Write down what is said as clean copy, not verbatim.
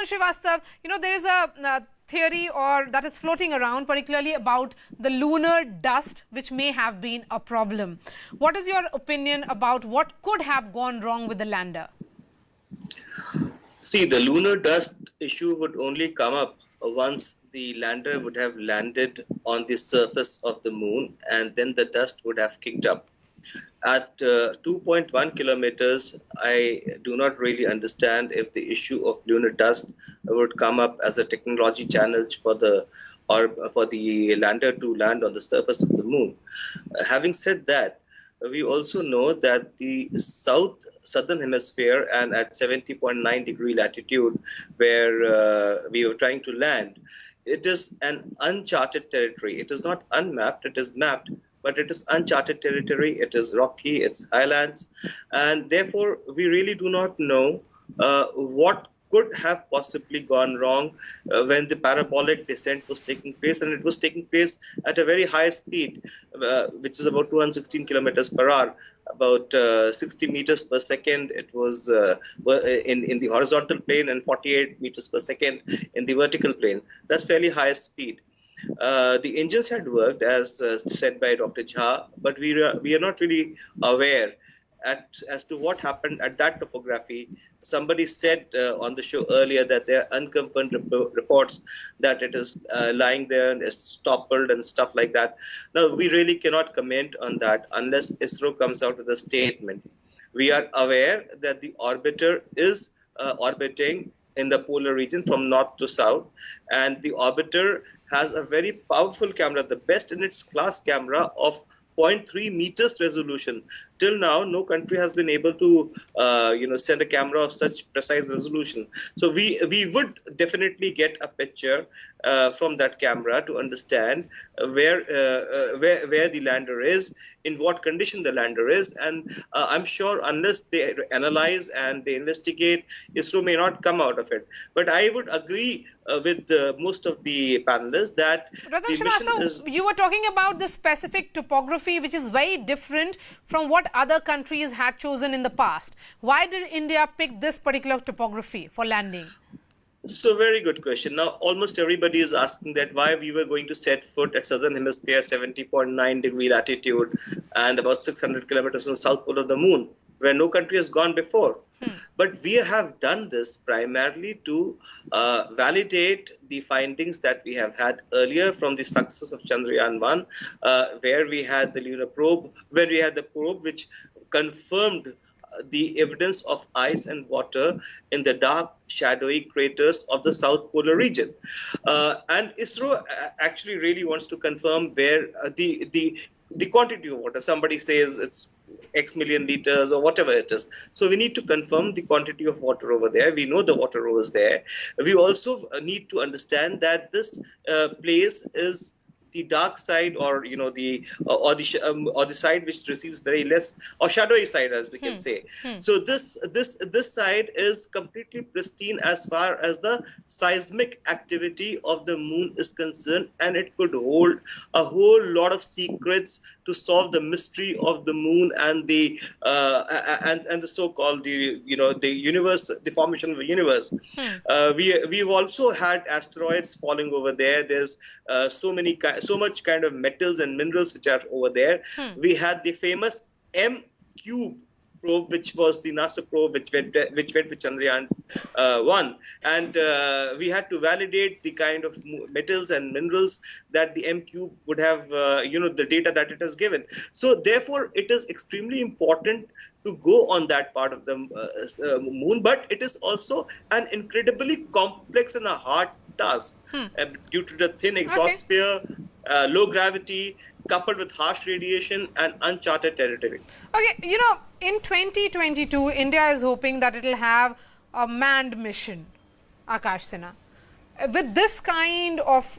Srivastav, there is a theory or that is floating around, particularly about the lunar dust, which may have been a problem. What is your opinion about what could have gone wrong with the lander? See, the lunar dust issue would only come up once the lander would have landed on the surface of the moon, and then the dust would have kicked up. At 2.1 kilometers, I do not really understand if the issue of lunar dust would come up as a technology challenge for the lander to land on the surface of the moon. Having said that, we also know that the southern hemisphere and at 70.9 degree latitude where we were trying to land, it is an uncharted territory. It is not unmapped, it is mapped, but it is uncharted territory. It is rocky, it's highlands, and therefore we really do not know what could have possibly gone wrong when the parabolic descent was taking place, and it was taking place at a very high speed, which is about 216 kilometers per hour, about 60 meters per second. It was in the horizontal plane and 48 meters per second in the vertical plane. That's fairly high speed. The engines had worked as said by Dr. Jha, but we are not really aware as to what happened at that topography. Somebody said on the show earlier that there are unconfirmed reports that it is lying there and is toppled and stuff like that. Now, we really cannot comment on that unless ISRO comes out with a statement. We are aware that the orbiter is orbiting in the polar region from north to south, and the orbiter has a very powerful camera, the best in its class camera of 0.3 meters resolution. Till now, no country has been able to, send a camera of such precise resolution. So we would definitely get a picture from that camera to understand where the lander is, in what condition the lander is, and I'm sure unless they analyze and they investigate, ISRO may not come out of it. But I would agree with most of the panelists that the mission is... You were talking about the specific topography, which is very different from what other countries had chosen in the past. Why did India pick this particular topography for landing? So very good question. Now, almost everybody is asking that why we were going to set foot at southern hemisphere, 70.9 degree latitude and about 600 kilometers from the south pole of the moon, where no country has gone before. But we have done this primarily to validate the findings that we have had earlier from the success of Chandrayaan-1, where we had the lunar probe, where we had the probe which confirmed the evidence of ice and water in the dark, shadowy craters of the South Polar region. And ISRO actually really wants to confirm where the quantity of water. Somebody says it's X million liters or whatever it is. So we need to confirm the quantity of water over there. We know the water was there. We also need to understand that this place is the dark side, or the side which receives very less, or shadowy side, as we can say. So this side is completely pristine as far as the seismic activity of the moon is concerned, and it could hold a whole lot of secrets to solve the mystery of the moon and the so-called the universe, the formation of the universe. We've also had asteroids falling over there. There's so much kind of metals and minerals which are over there. We had the famous M-cube probe, which was the NASA probe which went with Chandrayaan-1, and we had to validate the kind of metals and minerals that the M-cube would have, the data that it has given. So therefore, it is extremely important to go on that part of the moon, but it is also an incredibly complex and a hard task due to the thin exhaust sphere, low gravity, coupled with harsh radiation and uncharted territory. Okay, in 2022, India is hoping that it will have a manned mission, Akash Sinha. With this kind of